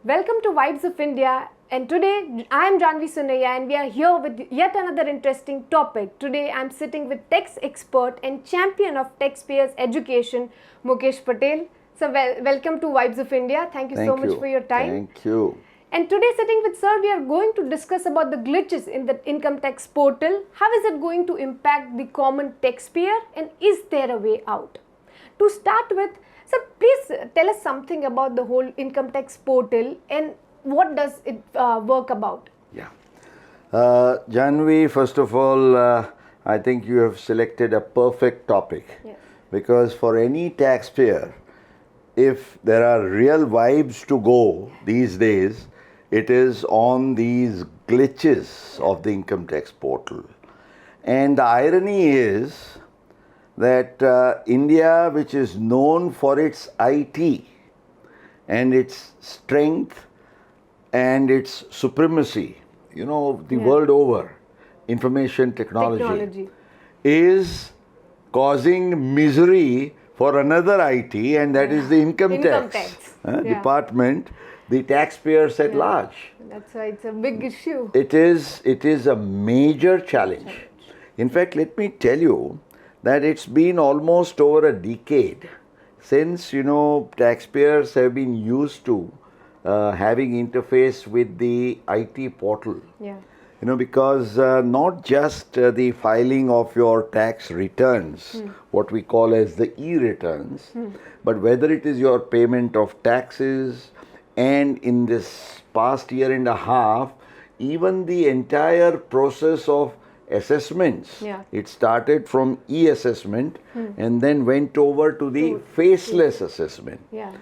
Welcome to Vibes of India, and today I am Janvi Sunaya and we are here with yet another interesting topic. Today I am sitting with tax expert and champion of taxpayers education, Mukesh Patel. So welcome to Vibes of India. Thank you so much for your time. Thank you. And today sitting with sir, we are going to discuss about the glitches in the income tax portal. How is it going to impact the common taxpayer and is there a way out? To start with, sir, please tell us something about the whole income tax portal and what does it work about? Yeah. Janvi, first of all, I think you have selected a perfect topic. Yes. Because for any taxpayer, if there are real vibes to go these days, it is on these glitches of the income tax portal. And the irony is that India, which is known for its IT and its strength and its supremacy, the world over, information technology, is causing misery for another IT, and that is the income tax. Department, the taxpayers at large. That's why it's a big issue. It is a major challenge. In fact, let me tell you that it's been almost over a decade since, taxpayers have been used to having interface with the IT portal. Yeah. Because not just the filing of your tax returns, what we call as the e-returns, but whether it is your payment of taxes, and in this past year and a half, even the entire process of assessments. Yeah. It started from e-assessment and then went over to the faceless assessment. Yeah.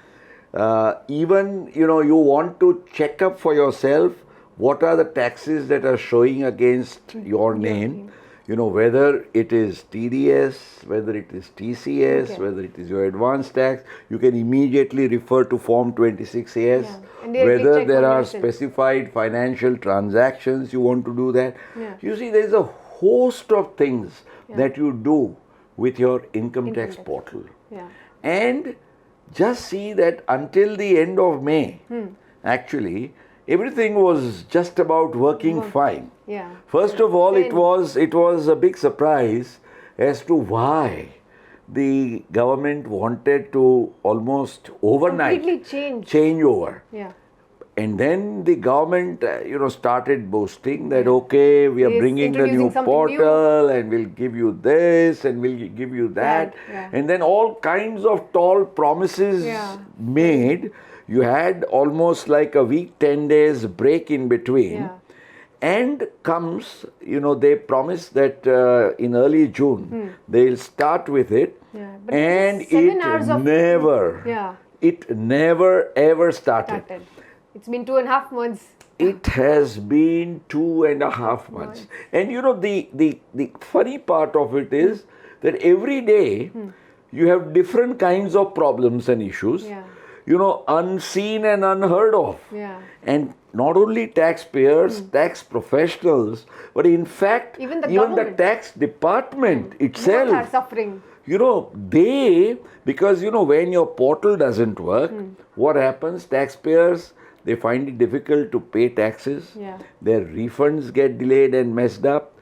Even, you want to check up for yourself what are the taxes that are showing against your name, whether it is TDS, whether it is TCS, whether it is your advance tax. You can immediately refer to Form 26AS. Yeah. Whether there are specified financial transactions, you want to do that. Yeah. You see, there is a host of things that you do with your income tax portal. Yeah. And just see that until the end of May, actually, everything was just about working fine. Yeah. First of all, it was a big surprise as to why the government wanted to almost overnight completely change over. Yeah. And then the government, started boasting that, okay, we are bringing the new portal and we'll give you this and we'll give you that. Yeah. And then all kinds of tall promises made. You had almost like a week, 10 days break in between. Yeah. And comes, they promised that in early June, they'll start with it. Yeah. But And it never ever started. It's been 2.5 months. It has been 2.5 months. And the funny part of it is that every day you have different kinds of problems and issues, unseen and unheard of. Yeah. And not only taxpayers, tax professionals, but in fact, even the tax department itself. Both are suffering. Because when your portal doesn't work, what happens? Taxpayers, they find it difficult to pay taxes. Yeah. Their refunds get delayed and messed up.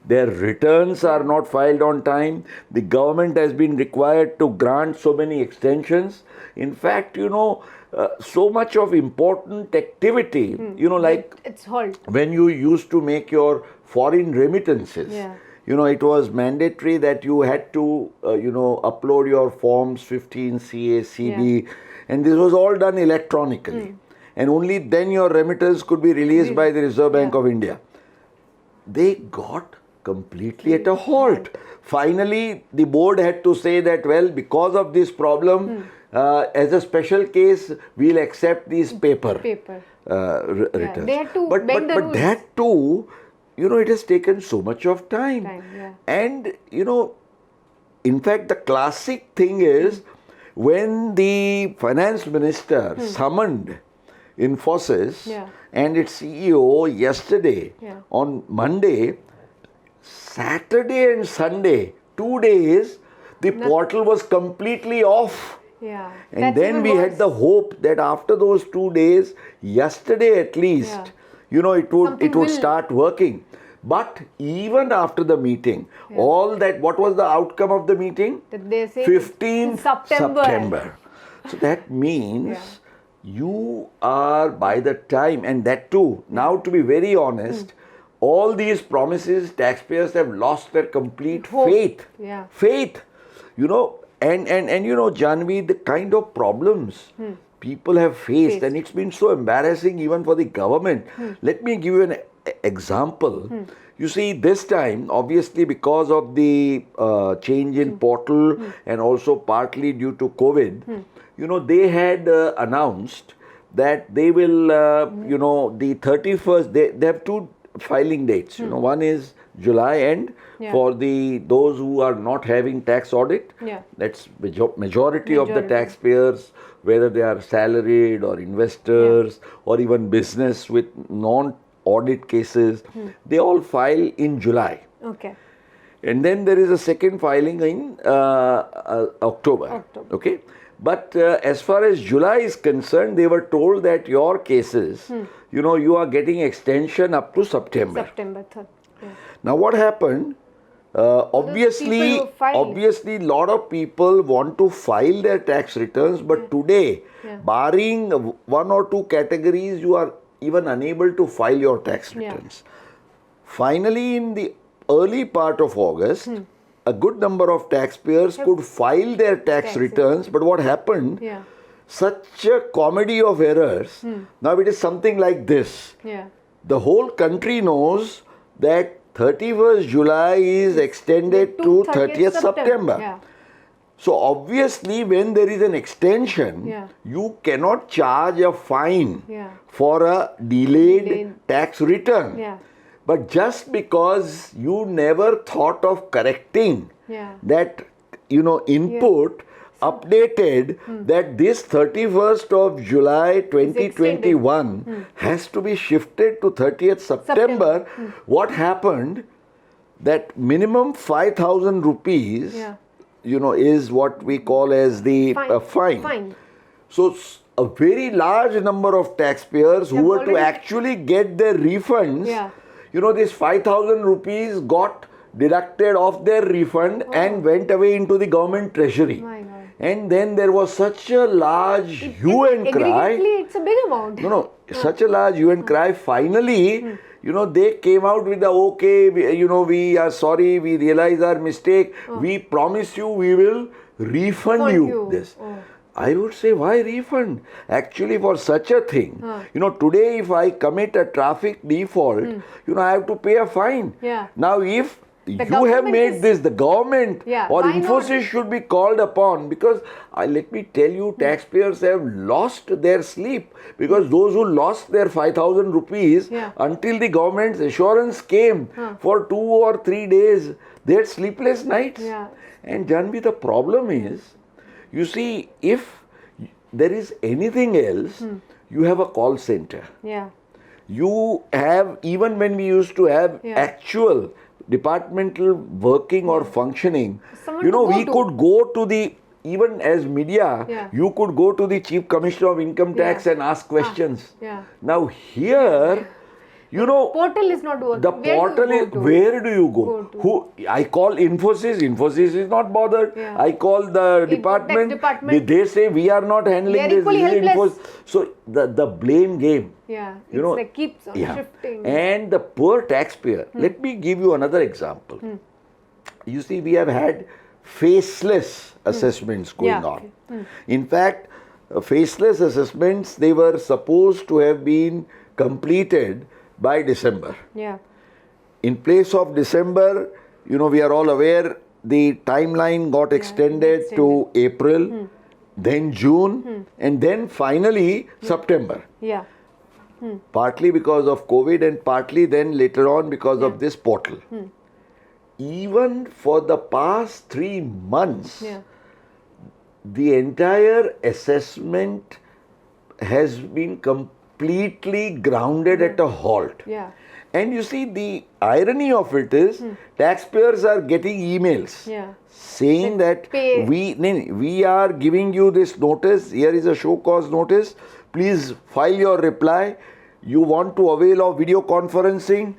Their returns are not filed on time. The government has been required to grant so many extensions. In fact, so much of important activity, like it's halt. when you used to make your foreign remittances. Yeah. It was mandatory that you had to, upload your forms 15, CA, CB, and this was all done electronically. And only then your remittance could be released by the Reserve Bank of India. They got completely at a halt. Finally, the board had to say that, well, because of this problem, as a special case, we'll accept these paper returns. They had to but that too, it has taken so much of time. And, in fact, the classic thing is when the finance minister summoned Infosys and its CEO yesterday on Monday, Saturday and Sunday, 2 days, the portal was completely off. Yeah. And That's then even we had worse. the hope that after those 2 days, yesterday at least, Yeah. it Something would will- start working. But even after the meeting, all that, what was the outcome of the meeting? That they say 15th September. September. So that means you are by the time, and that too, now to be very honest, all these promises, taxpayers have lost their complete Hope. faith. Yeah. Faith. And Janvi, the kind of problems people have faced, and it's been so embarrassing even for the government. Let me give you an example. You see, this time, obviously, because of the change in portal and also partly due to COVID, they had announced that they will, the 31st, they have two filing dates. One is July end for those who are not having tax audit. Yeah. That's majority of the taxpayers, whether they are salaried or investors or even business with non-audit cases, they all file in July. Okay. And then there is a second filing in October. Okay. But as far as July is concerned, they were told that your cases, you are getting extension up to September. September 3rd. Yeah. Now what happened? Obviously, people who filed. lot of people want to file their tax returns, but today, barring one or two categories, you are even unable to file your tax returns. Finally, in the early part of August, a good number of taxpayers could file their tax returns, but what happened? Yeah. Such a comedy of errors. Now it is something like this. Yeah. The whole country knows that 31st July is extended to 30th September. Yeah. So obviously when there is an extension, you cannot charge a fine for a delayed tax return. Yeah. But just because you never thought of correcting that, input, updated that this 31st of July 2021 has to be shifted to 30th September. What happened? That minimum 5,000 rupees, is what we call as the fine. So a very large number of taxpayers who were to actually get their refunds, this 5,000 rupees got deducted off their refund and went away into the government treasury. My God. And then there was such a large hue and cry. Aggregately, it's a big amount. No, such a large hue and cry. Finally, they came out with the okay, we are sorry, we realize our mistake. We promise you we will refund you this. I would say, why refund? Actually, for such a thing, today if I commit a traffic default, I have to pay a fine. Yeah. Now, if you have government made this, the government or why Infosys not? should be called upon, because let me tell you, taxpayers have lost their sleep, because those who lost their 5,000 rupees until the government's assurance came for 2 or 3 days, they had sleepless nights. Yeah. And Janvi, the problem is, you see, if there is anything else, you have a call center. Yeah. You have, even when we used to have actual departmental working or functioning, Someone to go we to. could go to the, even as media, you could go to the Chief Commissioner of Income Tax and ask questions. Yeah. Now here, Portal is not working. the portal is, where do you go? Who I call Infosys is not bothered. Yeah. I call the department. They say we are not handling They are this. equally This is helpless. So the blame game. Yeah. It's like keeps on shifting. And the poor taxpayer. Let me give you another example. You see, we have had faceless assessments going on. In fact, faceless assessments, they were supposed to have been completed by December. Yeah. In place of December, we are all aware the timeline got extended to April, then June, and then finally September. Yeah. Partly because of COVID and partly then later on because of this portal. Even for the past 3 months, the entire assessment has been completely grounded at a halt. Yeah. And you see, the irony of it is taxpayers are getting emails Yeah. saying that pay. we are giving you this notice. Here is a show cause notice. Please file your reply. You want to avail of video conferencing?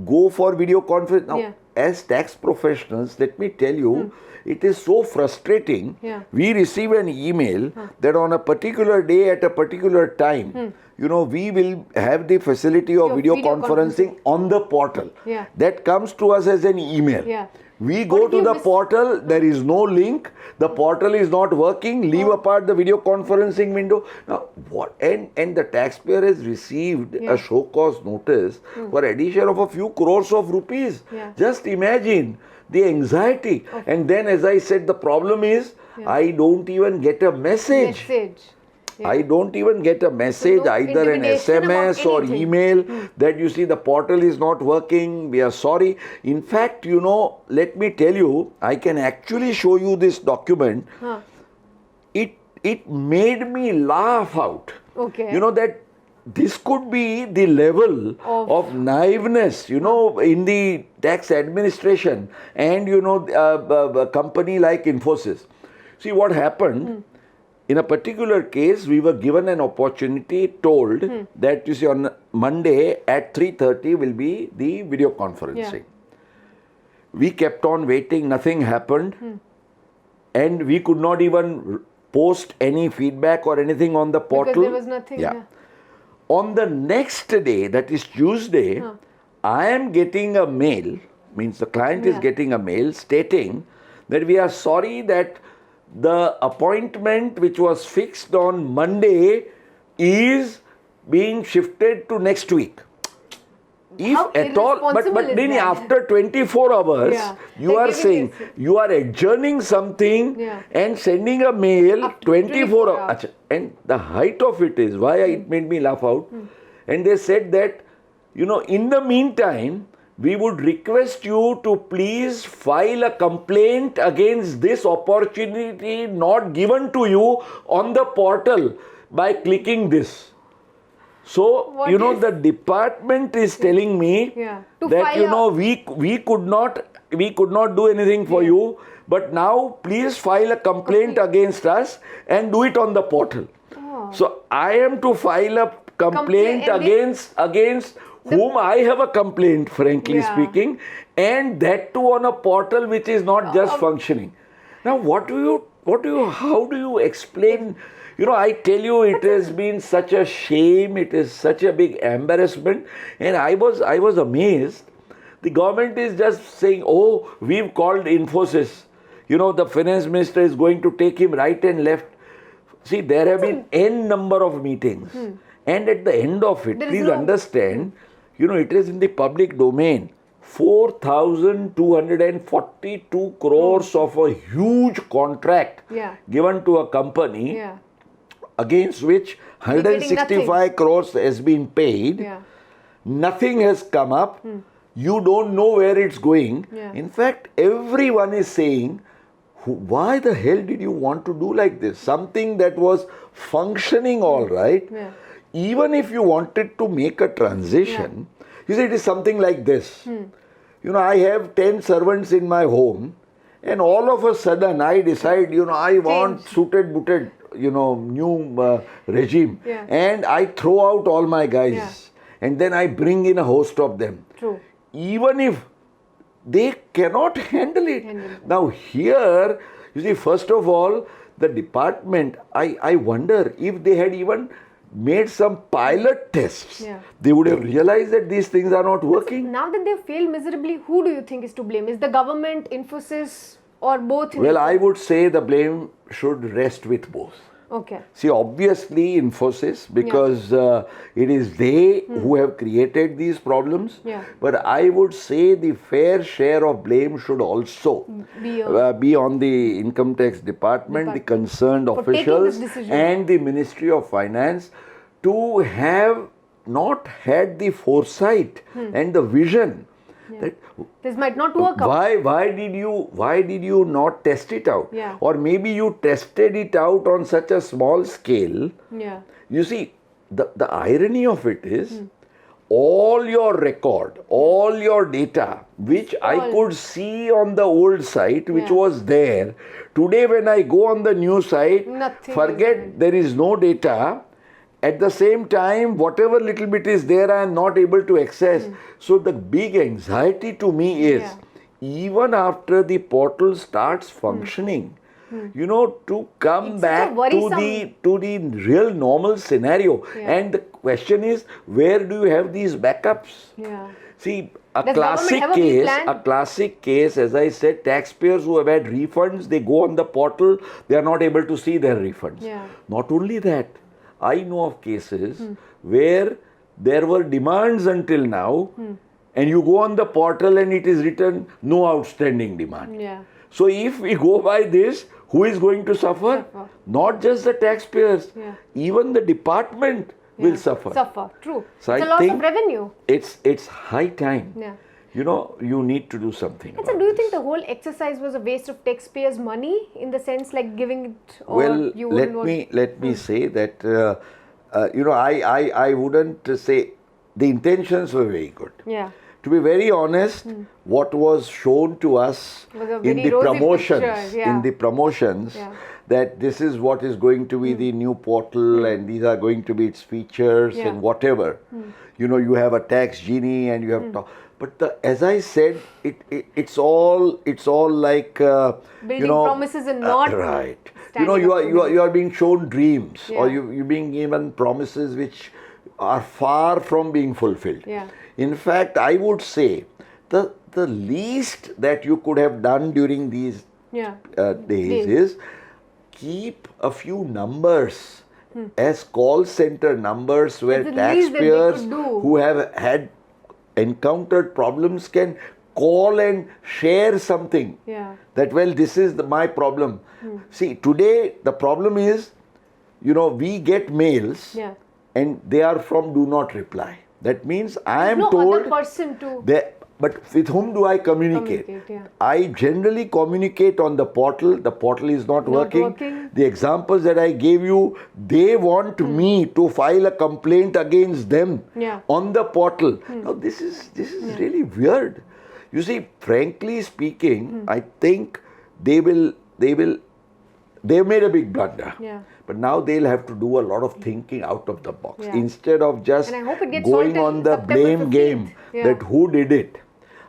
Go for video conference. Now, Yeah. as tax professionals, let me tell you, it is so frustrating. Yeah. We receive an email that on a particular day at a particular time, we will have the facility of Your video video conferencing on the portal. Yeah. That comes to us as an email. Yeah. We What go if to you the miss- portal, there is no link, the portal is not working, leave apart the video conferencing window. Now, what? And the taxpayer has received Yeah. a show cause notice for addition of a few crores of rupees. Yeah. Just imagine the anxiety. And then, as I said, the problem is I don't even get a message. Yeah. I don't even get a message, no either an intimidation about SMS or anything. email that you see the portal is not working. We are sorry. In fact, let me tell you, I can actually show you this document. Huh. It made me laugh out. Okay. That this could be the level of naiveness, in the tax administration and, a company like Infosys. See what happened. In a particular case, we were given an opportunity, told that you see on Monday at 3:30 will be the video conferencing. We kept on waiting, nothing happened, and we could not even post any feedback or anything on the portal. Because there was nothing. Yeah. On the next day, that is Tuesday, I am getting a mail, means the client is getting a mail stating that we are sorry that the appointment which was fixed on Monday is being shifted to next week. If How at all, but irresponsible is then that? after 24 hours, Yeah. you They're are giving saying this- you are adjourning something Yeah. and sending a mail Up to 24 24 hours. And the height of it is why it made me laugh out. And they said that, in the meantime, we would request you to please file a complaint against this opportunity not given to you on the portal by clicking this. So, What is- the department is telling me Yeah. To that, file we could not do anything for you, but now please file a complaint against us and do it on the portal. Oh. So I am to file a complaint and against whom I have a complaint, frankly Yeah. speaking, and that too on a portal which is not just functioning. Now, how do you explain? I tell you, it has been such a shame. It is such a big embarrassment, and I was amazed. The government is just saying, "Oh, we've called Infosys. The finance minister is going to take him right and left." See, there have been n number of meetings, and at the end of it, There is please no- understand, it is in the public domain. 4,242 crores of a huge contract Yeah. given to a company Yeah. against which 165 crores has been paid. Yeah. Nothing has come up. You don't know where it's going. Yeah. In fact, everyone is saying, why the hell did you want to do like this? Something that was functioning all right. Yeah. Even if you wanted to make a transition, you see, it is something like this. I have 10 servants in my home, and all of a sudden I decide, I want suited, booted, new regime. Yeah. And I throw out all my guys. Yeah. And then I bring in a host of them. True. Even if they cannot handle it. Now here, you see, first of all, the department, I wonder if they had even made some pilot tests, they would have realized that these things are not working. Now that they failed miserably, who do you think is to blame? Is the government, Infosys, or both? Well, I would say the blame should rest with both. Okay. See, obviously Infosys, because it is they who have created these problems. Yeah. But I would say the fair share of blame should also be on the income tax department, the concerned For taking officials, this decision. and the Ministry of Finance to have not had the foresight and the vision that this might not work out. why did you not test it out? Yeah. Or maybe you tested it out on such a small scale. Yeah. You see, the irony of it is all your record, all your data, which I All. could see on the old site, which Yeah. was there. Today, when I go on the new site, Nothing is forget there. there is no data. At the same time, whatever little bit is there, I am not able to access. So the big anxiety to me is, even after the portal starts functioning, you know, to come It's such a back to worrisome- the real normal scenario. Yeah. And the question is, where do you have these backups? Yeah. See, Does government have a B-plan? classic case, as I said, taxpayers who have had refunds, they go on the portal, they are not able to see their refunds. Yeah. Not only that, I know of cases where there were demands until now, and you go on the portal and it is written no outstanding demand. Yeah. So if we go by this, who is going to suffer? Suffer. Not just the taxpayers, Yeah. even the department will suffer. Suffer. True. So it's I a loss of think revenue. It's high time. Yeah. You know, you need to do something. And so, about do you this. think the whole exercise was a waste of taxpayers' money in the sense like giving it, or Well, you let wouldn't want? me say that you know, I wouldn't say the intentions were very good. Yeah. To be very honest, what was shown to us Was a in very the rosy promotions, picture, yeah. in the promotions, Yeah. that this is what is going to be the new portal, and these are going to be its features Yeah. and whatever. You know, you have a tax genie and you have but as I said, it's all like Building you know, promises and not right. You standing know, up to you are being shown dreams, or Yeah. you're being given promises which are far from being fulfilled. Yeah. In fact, I would say the least that you could have done during these Yeah. days Days. is keep a few numbers as call center numbers where That's the least that they taxpayers could do. who have had encountered problems can call and share something. Yeah. That, well, this is my problem. See, today the problem is, you know, we get mails Yeah. and they are from do not reply. That means I am no told other person to that, but with whom do I communicate? communicate. Yeah. I generally communicate on the portal. The portal is not working. The examples that I gave you, they want me to file a complaint against them Yeah. on the portal. Now this is really weird. You see, frankly speaking, I think they've made a big blunder. Yeah. But now they'll have to do a lot of thinking out of the box Yeah. instead of just And I hope it gets going sorted on the September blame 15th. game Yeah. that who did it.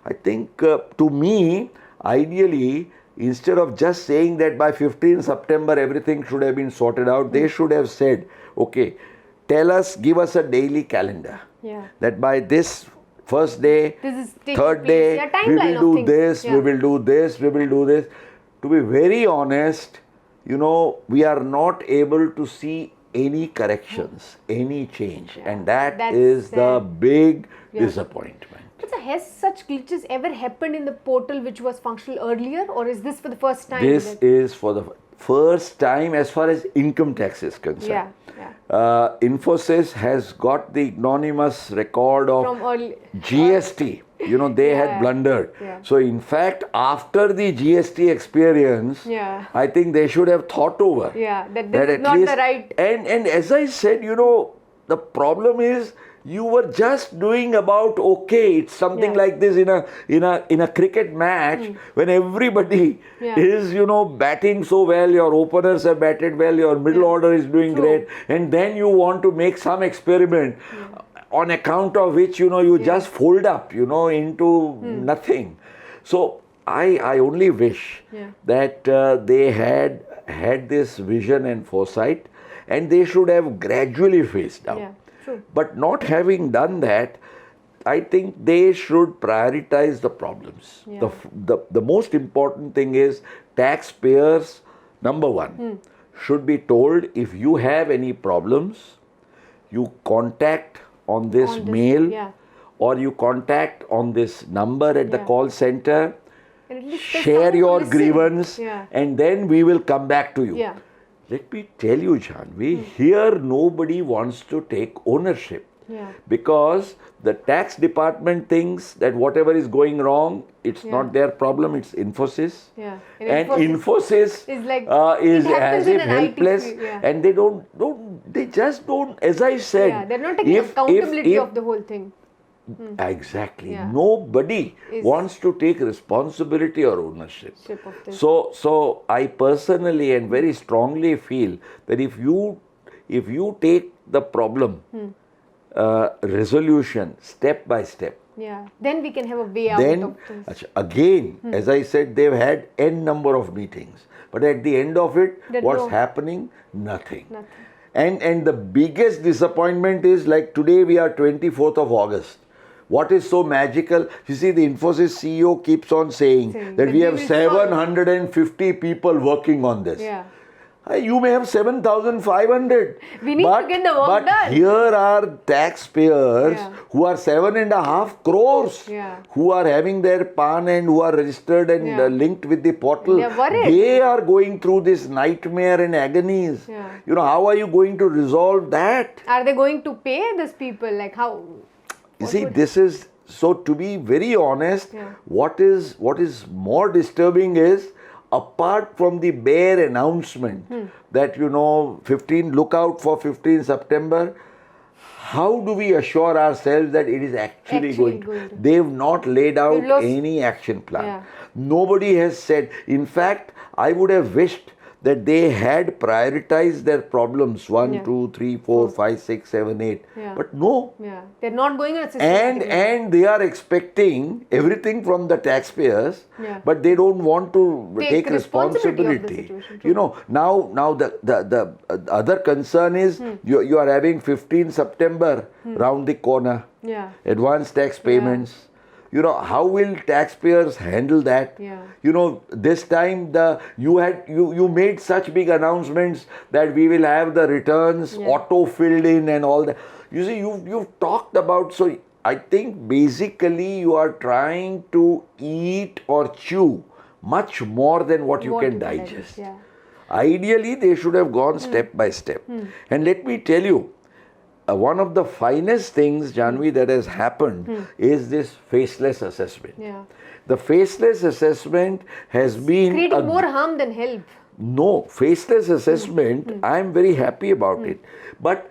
I think to me, ideally, instead of just saying that by 15 September everything should have been sorted out, they should have said, okay, give us a daily calendar. Yeah. That by this first day, This is taking third place. day, Yeah, we timeline will of do things. this, Yeah. we will do this, we will do this. To be very honest, you know, we are not able to see any corrections, any change. And That's that is the sad. big Yeah. disappointment. But so has such glitches ever happened in the portal which was functional earlier, or is this for the first time? This that- is for the first time as far as income tax is concerned. Yeah. Yeah. Infosys has got the ignominious record of From early. GST. You know, they Yeah. had blundered. Yeah. So, in fact, after the GST experience, Yeah. I think they should have thought over. Yeah, that this is at not least, the right. And as I said, you know, the problem is you were just doing about okay. It's something Yeah. like this in a cricket match when everybody Yeah. is, you know, batting so well. Your openers have batted well. Your middle order is doing True. great, and then you want to make some experiment. On account of which, you know, you just fold up, you know, into nothing. So I only wish Yeah. that they had this vision and foresight, and they should have gradually phased out. Yeah. True. But not having done that, I think they should prioritize the problems. Yeah. The most important thing is taxpayers, number one, should be told if you have any problems, you contact on this mail, yeah. or you contact on this number at the Yeah. call center, And at least there's share someone to your listen. grievance, Yeah. and then we will come back to you. Yeah. Let me tell you, Janvi, here nobody wants to take ownership. Yeah. Because the tax department thinks that whatever is going wrong, it's Yeah. not their problem, it's Infosys. Yeah. And Infosys is like is it happens as in if an IT helpless, field, yeah. and they don't they just don't, as I said. Yeah, they're not taking accountability of the whole thing. Exactly. Yeah. Nobody wants to take responsibility or ownership. Of this. So I personally and very strongly feel that if you take the problem resolution step by step, yeah, then we can have a way out then of this. again, as I said, they've had n number of meetings, but at the end of it, what's happening? Nothing. And the biggest disappointment is, like today we are 24th of August. What is so magical? You see, the Infosys CEO keeps on saying that we have 750 people working on this. Yeah. You may have 7,500. We need to get the work done. But here are taxpayers who are 7.5 crores who are having their PAN and who are registered and linked with the portal. They are worried. They are going through this nightmare and agonies. Yeah. You know, how are you going to resolve that? Are they going to pay these people? Like how? You see, this is, so to be very honest, what is more disturbing is, apart from the bare announcement that, 15, look out for 15 September, how do we assure ourselves that it is actually going to? They've not laid out any action plan. Yeah. Nobody has said. In fact, I would have wished that they had prioritized their problems 1, 2, 3, 4, 5, 6, 7, 8. But no. Yeah. They're not going on a system. And they are expecting everything from the taxpayers, but they don't want to take responsibility. Now the other concern is you are having 15 September round the corner. Yeah. Advance tax payments. How will taxpayers handle that? Yeah. This time you made such big announcements that we will have the returns auto filled in and all that. You see, you've talked about, so I think basically you are trying to eat or chew much more than what you can digest. Yeah. Ideally, they should have gone step by step. And let me tell you, one of the finest things, Janvi, that has happened is this faceless assessment. Yeah. The faceless assessment has been creating more harm than help. No, faceless assessment, I am very happy about it. But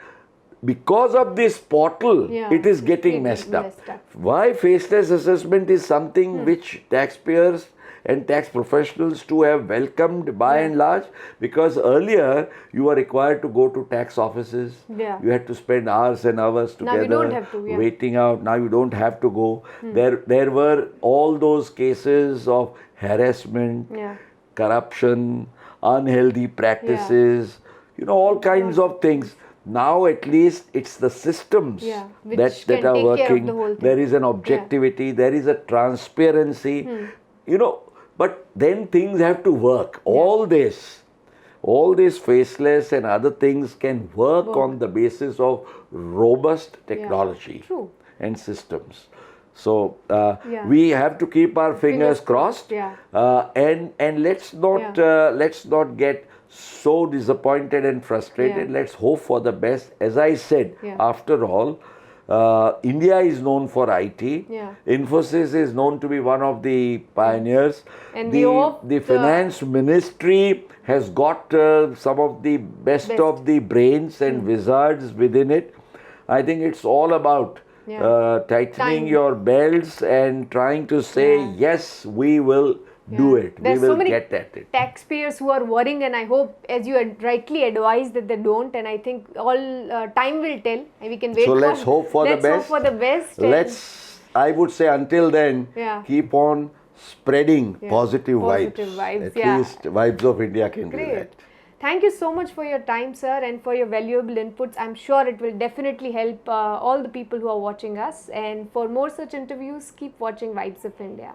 because of this portal, it is getting messed up. Why faceless assessment is something which taxpayers and tax professionals too have welcomed by and large, because earlier you were required to go to tax offices. You had to spend hours and hours together waiting out. Now you don't have to go. There were all those cases of harassment, corruption, unhealthy practices, all kinds of things. Now at least it's the systems that are working. There is an objectivity, there is a transparency, but then things have to work. All this faceless and other things can work on the basis of robust technology and systems. So we have to keep our fingers crossed, and let's not get so disappointed and frustrated. Let's hope for the best. As I said, after all, India is known for IT. Infosys is known to be one of the pioneers. And the finance ministry has got some of the best of the brains and wizards within it. I think it's all about tightening your belts and trying to say, yes, we will do it. There's we will so many get at it. Taxpayers who are worrying, and I hope, as you had rightly advised, that they don't. And I think all time will tell, and we can wait. So let's hope for the best. Let's hope for the best. I would say until then, keep on spreading positive vibes. At least Vibes of India can do that. Thank you so much for your time, sir, and for your valuable inputs. I'm sure it will definitely help all the people who are watching us. And for more such interviews, keep watching Vibes of India.